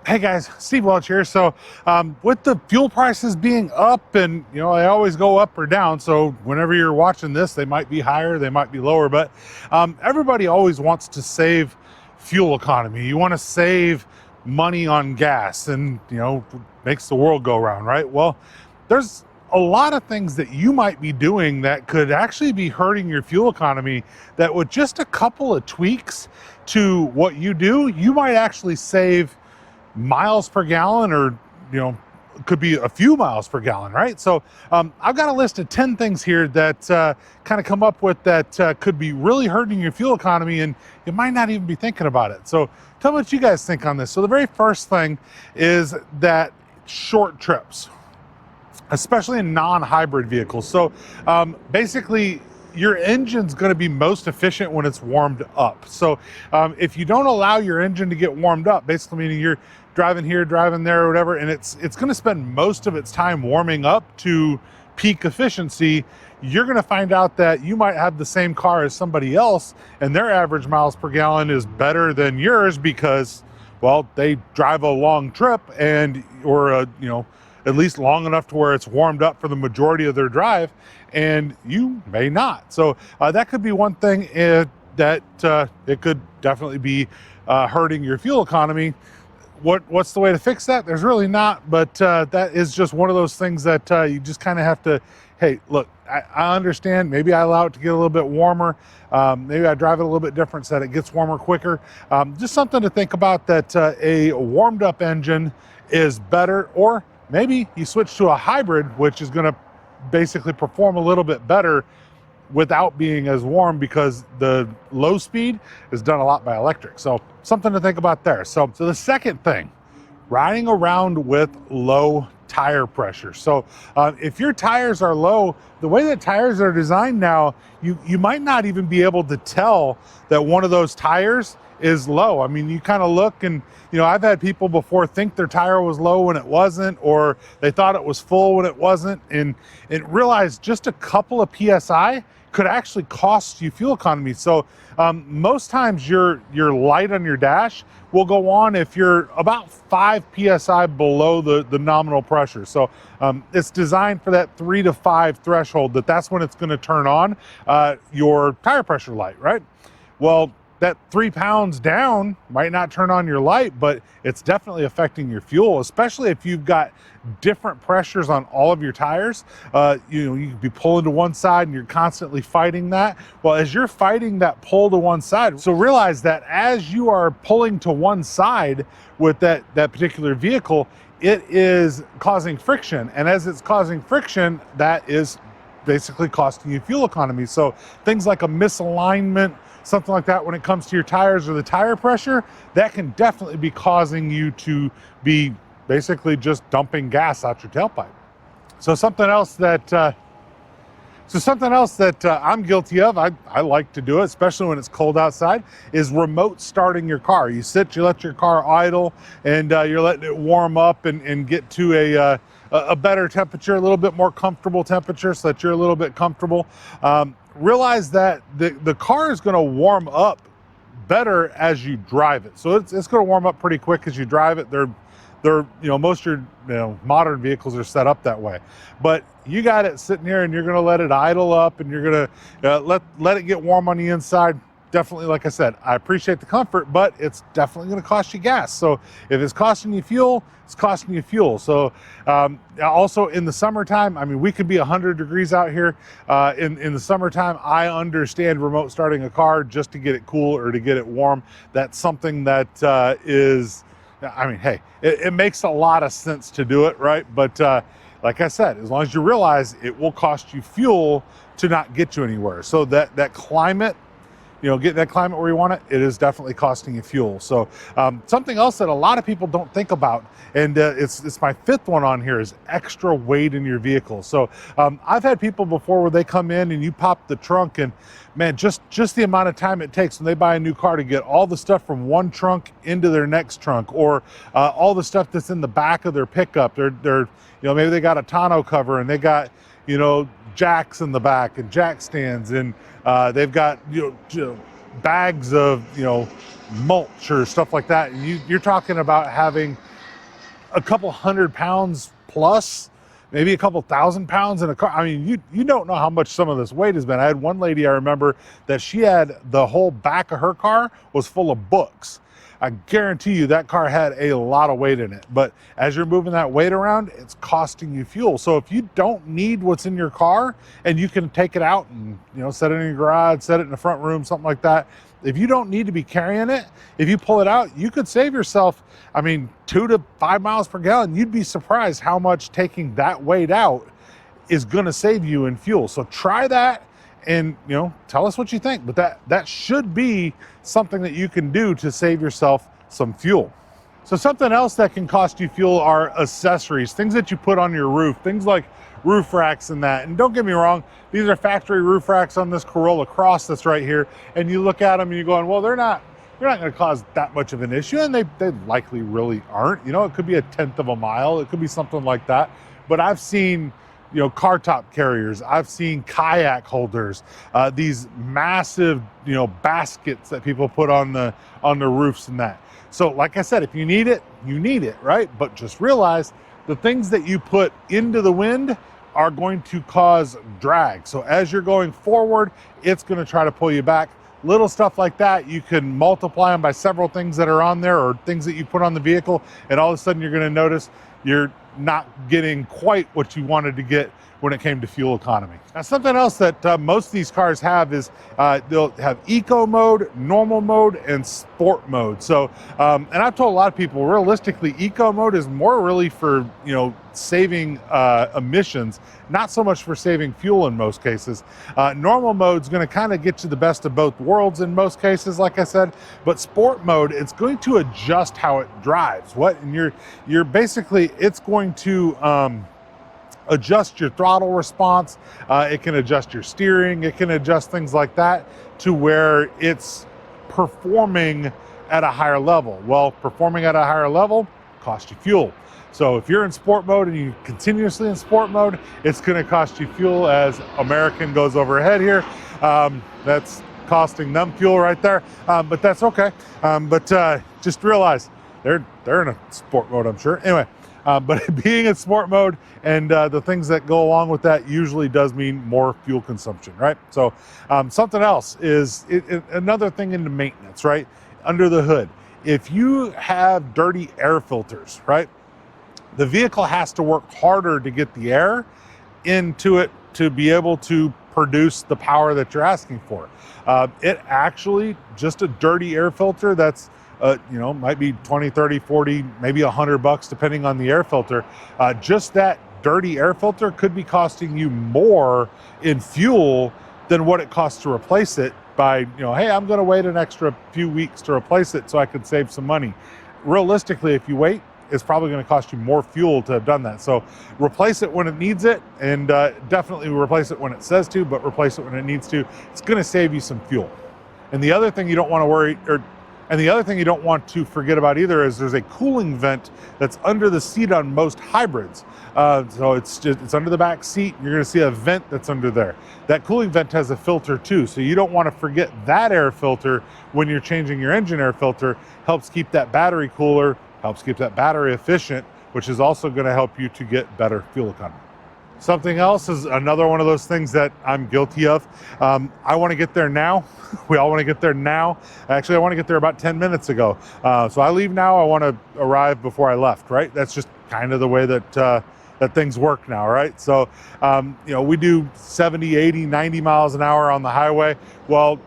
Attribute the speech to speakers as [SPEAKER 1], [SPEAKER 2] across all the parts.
[SPEAKER 1] Hey guys, Steve Welch here. So with the fuel prices being up, and they always go up or down, so whenever you're watching this, they might be higher, they might be lower, but everybody always wants to save fuel economy. You want to save money on gas, and makes the world go round, right? Well, there's a lot of things that you might be doing that could actually be hurting your fuel economy, that with just a couple of tweaks to what you do, you might actually save miles per gallon, or could be a few miles per gallon, right? So I've got a list of 10 things here that kind of come up with that could be really hurting your fuel economy, and you might not even be thinking about it. So tell me what you guys think on this. So the very first thing is that short trips, especially in non-hybrid vehicles. So basically, your engine's going to be most efficient when it's warmed up. So if you don't allow your engine to get warmed up, basically meaning you're driving here, driving there, or whatever, and it's going to spend most of its time warming up to peak efficiency, you're going to find out that you might have the same car as somebody else, and their average miles per gallon is better than yours because, well, they drive a long trip or at least long enough to where it's warmed up for the majority of their drive, and you may not. So that could be one thing that it could definitely be hurting your fuel economy. What's the way to fix that? There's really not, but that is just one of those things that you just kind of have to, hey, look, I understand, maybe I allow it to get a little bit warmer, maybe I drive it a little bit different so that it gets warmer quicker. Just something to think about, that a warmed up engine is better, or maybe you switch to a hybrid, which is going to basically perform a little bit better without being as warm, because the low speed is done a lot by electric. So something to think about there. So the second thing, riding around with low tire pressure. So if your tires are low, the way that tires are designed now, you might not even be able to tell that one of those tires is low. I mean, you kind of look, and I've had people before think their tire was low when it wasn't, or they thought it was full when it wasn't, and realized just a couple of PSI could actually cost you fuel economy. So most times your light on your dash will go on if you're about 5 PSI below the nominal pressure. So it's designed for that 3 to 5 threshold, that's when it's going to turn on your tire pressure light, right? Well, that 3 pounds down might not turn on your light, but it's definitely affecting your fuel, especially if you've got different pressures on all of your tires. You could be pulling to one side and you're constantly fighting that. Well, as you're fighting that pull to one side, so realize that as you are pulling to one side with that particular vehicle, it is causing friction. And as it's causing friction, that is basically costing you fuel economy. So things like a misalignment, something like that, when it comes to your tires or the tire pressure, that can definitely be causing you to be basically just dumping gas out your tailpipe. So something else that I'm guilty of, I like to do it, especially when it's cold outside, is remote starting your car. You let your car idle, and you're letting it warm up and get to a better temperature, a little bit more comfortable temperature, so that you're a little bit comfortable. Realize that the car is going to warm up better as you drive it. So it's going to warm up pretty quick as you drive it. Most of your modern vehicles are set up that way. But you got it sitting here, and you're going to let it idle up, and you're going to let it get warm on the inside. Definitely, like I said, I appreciate the comfort, but it's definitely going to cost you gas. So if it's costing you fuel, it's costing you fuel. So also in the summertime, I mean, we could be 100 degrees out here. In the summertime, I understand remote starting a car just to get it cool or to get it warm. That's something that is, I mean, hey, it makes a lot of sense to do it, right? But like I said, as long as you realize it will cost you fuel to not get you anywhere. So that climate, getting that climate where you want it, it is definitely costing you fuel. So something else that a lot of people don't think about, and it's my fifth one on here, is extra weight in your vehicle. So I've had people before where they come in and you pop the trunk, and man, just the amount of time it takes when they buy a new car to get all the stuff from one trunk into their next trunk, or all the stuff that's in the back of their pickup. They're maybe they got a tonneau cover, and they got jacks in the back and jack stands, and they've got bags of mulch or stuff like that. And you're talking about having a couple 100 pounds plus, maybe a couple 1,000 pounds in a car. I mean, you don't know how much some of this weight has been. I had one lady, I remember, that she had the whole back of her car was full of books. I guarantee you that car had a lot of weight in it. But as you're moving that weight around, it's costing you fuel. So if you don't need what's in your car and you can take it out and, you know, set it in your garage, set it in the front room, something like that. If you don't need to be carrying it, if you pull it out, you could save yourself, I mean, 2 to 5 miles per gallon. You'd be surprised how much taking that weight out is going to save you in fuel. So try that. And, you know, tell us what you think. But that should be something that you can do to save yourself some fuel. So something else that can cost you fuel are accessories, things that you put on your roof, things like roof racks and that. And don't get me wrong, these are factory roof racks on this Corolla Cross that's right here. And you look at them and you're going, well, they're not going to cause that much of an issue. And they likely really aren't. You know, it could be 1/10 of a mile. It could be something like that. But I've seen, you know, car top carriers. I've seen kayak holders, these massive, you know, baskets that people put on the roofs and that. So like I said, if you need it, you need it, right? But just realize the things that you put into the wind are going to cause drag. So as you're going forward, it's going to try to pull you back. Little stuff like that, you can multiply them by several things that are on there or things that you put on the vehicle, and all of a sudden you're going to notice you're not getting quite what you wanted to get when it came to fuel economy. Now, something else that most of these cars have is they'll have eco mode, normal mode, and sport mode. So, and I've told a lot of people, realistically, eco mode is more really for, you know, saving emissions, not so much for saving fuel in most cases. Normal mode is going to kind of get you the best of both worlds in most cases, like I said. But sport mode, it's going to adjust how it drives. And you're basically, it's going to adjust your throttle response. It can adjust your steering. It can adjust things like that to where it's performing at a higher level. Well, performing at a higher level costs you fuel. So if you're in sport mode and you continuously in sport mode, it's going to cost you fuel. As American goes overhead here, that's costing them fuel right there. But that's okay. But just realize they're in a sport mode, I'm sure. Anyway. But being in sport mode and the things that go along with that usually does mean more fuel consumption, right? So something else is another thing into maintenance, right? Under the hood, if you have dirty air filters, right? The vehicle has to work harder to get the air into it to be able to produce the power that you're asking for. It actually, just a dirty air filter that's you know, might be 20, 30, 40, maybe $100 depending on the air filter. Just that dirty air filter could be costing you more in fuel than what it costs to replace it by, you know, hey, I'm going to wait an extra few weeks to replace it so I could save some money. Realistically, if you wait, it's probably going to cost you more fuel to have done that. So replace it when it needs it, and definitely replace it when it says to, but replace it when it needs to. It's going to save you some fuel. And the other thing you don't want to worry, and the other thing you don't want to forget about either is there's a cooling vent that's under the seat on most hybrids. So it's under the back seat. You're going to see a vent that's under there. That cooling vent has a filter too. So you don't want to forget that air filter when you're changing your engine air filter. Helps keep that battery cooler, helps keep that battery efficient, which is also going to help you to get better fuel economy. Something else is another one of those things that I'm guilty of. I want to get there now. We all want to get there now. Actually, I want to get there about 10 minutes ago. So I leave now. I want to arrive before I left, right? That's just kind of the way that things work now, right? So, you know, we do 70, 80, 90 miles an hour on the highway. Well,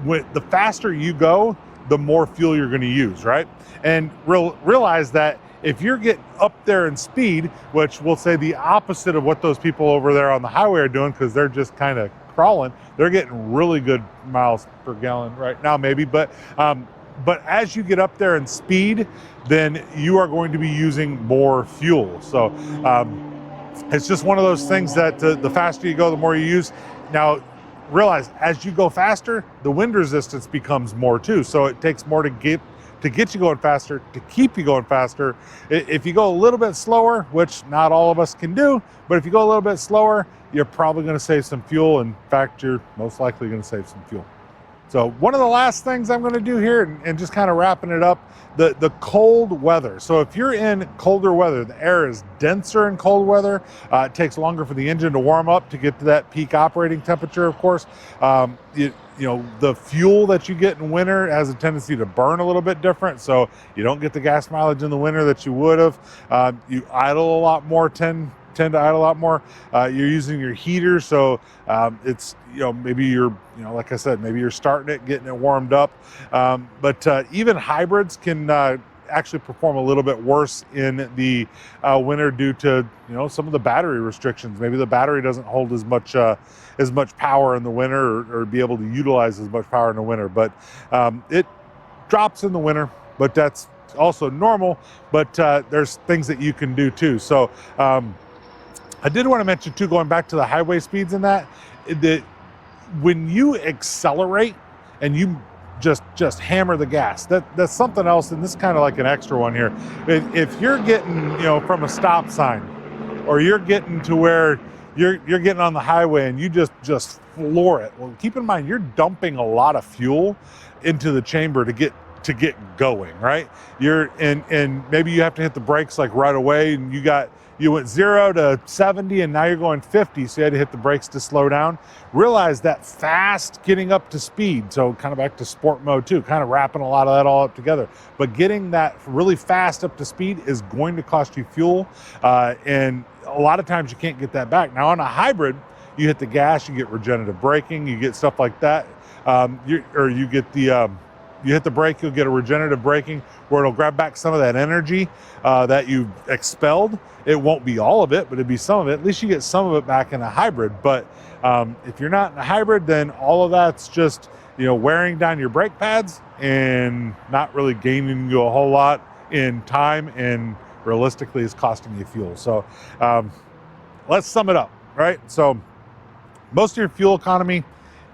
[SPEAKER 1] the faster you go, the more fuel you're going to use, right? And realize that if you're getting up there in speed, which we'll say the opposite of what those people over there on the highway are doing, because they're just kind of crawling, they're getting really good miles per gallon right now, maybe. But as you get up there in speed, then you are going to be using more fuel. So it's just one of those things that the faster you go, the more you use. Now, realize as you go faster, the wind resistance becomes more too. So it takes more to get you going faster, to keep you going faster. If you go a little bit slower, which not all of us can do, but if you go a little bit slower, you're probably going to save some fuel. In fact, you're most likely going to save some fuel. So one of the last things I'm going to do here, and just kind of wrapping it up, the cold weather. So if you're in colder weather, the air is denser in cold weather. It takes longer for the engine to warm up to get to that peak operating temperature, of course. You know, the fuel that you get in winter has a tendency to burn a little bit different, so you don't get the gas mileage in the winter that you would have. You idle a lot more, tend to idle a lot more. You're using your heater, so it's, you know, maybe you're, you know, like I said, maybe you're starting it, getting it warmed up. But even hybrids can actually perform a little bit worse in the winter due to, you know, some of the battery restrictions. Maybe the battery doesn't hold as much power in the winter, or be able to utilize as much power in the winter. But it drops in the winter, but that's also normal. But there's things that you can do too. So I did want to mention too, going back to the highway speeds and that when you accelerate and you just hammer the gas, that's something else. And this is kind of like an extra one here. If you're getting, you know, from a stop sign, or you're getting to where you're getting on the highway and you just floor it, well, keep in mind you're dumping a lot of fuel into the chamber to get going, right? And maybe you have to hit the brakes like right away, and you went 0 to 70 and now you're going 50, so you had to hit the brakes to slow down. Realize that fast getting up to speed, so kind of back to sport mode too, kind of wrapping a lot of that all up together, but getting that really fast up to speed is going to cost you fuel, and a lot of times you can't get that back. Now on a hybrid, you hit the gas, you get regenerative braking, you get stuff like that, you get the you hit the brake, you'll get a regenerative braking where it'll grab back some of that energy that you expelled. It won't be all of it, but it'd be some of it. At least you get some of it back in a hybrid. But if you're not in a hybrid, then all of that's just, you know, wearing down your brake pads and not really gaining you a whole lot in time, and realistically is costing you fuel. So let's sum it up, right? So most of your fuel economy,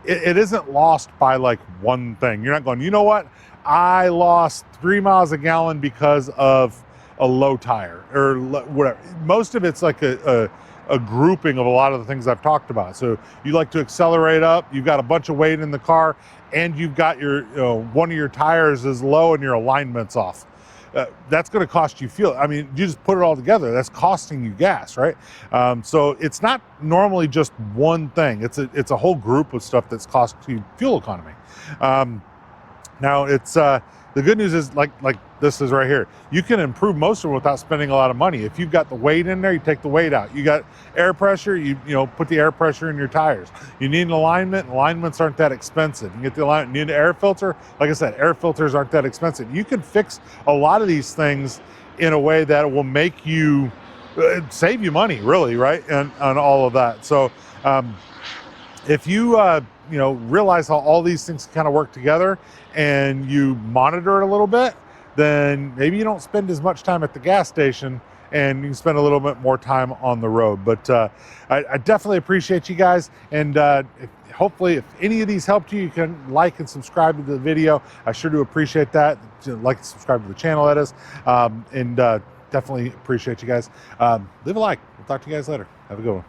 [SPEAKER 1] it isn't lost by like one thing. You're not going, you know what, I lost 3 miles a gallon because of a low tire or whatever. Most of it's like a grouping of a lot of the things I've talked about. So you like to accelerate up, you've got a bunch of weight in the car, and you've got your, you know, one of your tires is low and your alignment's off. That's going to cost you fuel. I mean, you just put it all together, that's costing you gas, right? So it's not normally just one thing. It's a whole group of stuff that's costing you fuel economy. Now it's the good news is like this is right here. You can improve most of it without spending a lot of money. If you've got the weight in there, you take the weight out. You got air pressure, you know, put the air pressure in your tires. You need an alignment. Alignments aren't that expensive. You get the alignment. You need an air filter. Like I said, air filters aren't that expensive. You can fix a lot of these things in a way that will make you save you money, really, right? And on all of that. So if you you know, realize how all these things kind of work together and you monitor it a little bit, then maybe you don't spend as much time at the gas station and you can spend a little bit more time on the road. But I definitely appreciate you guys. And hopefully if any of these helped you, you can like and subscribe to the video. I sure do appreciate that. Like and subscribe to the channel, that is. And definitely appreciate you guys. Leave a like. We'll talk to you guys later. Have a good one.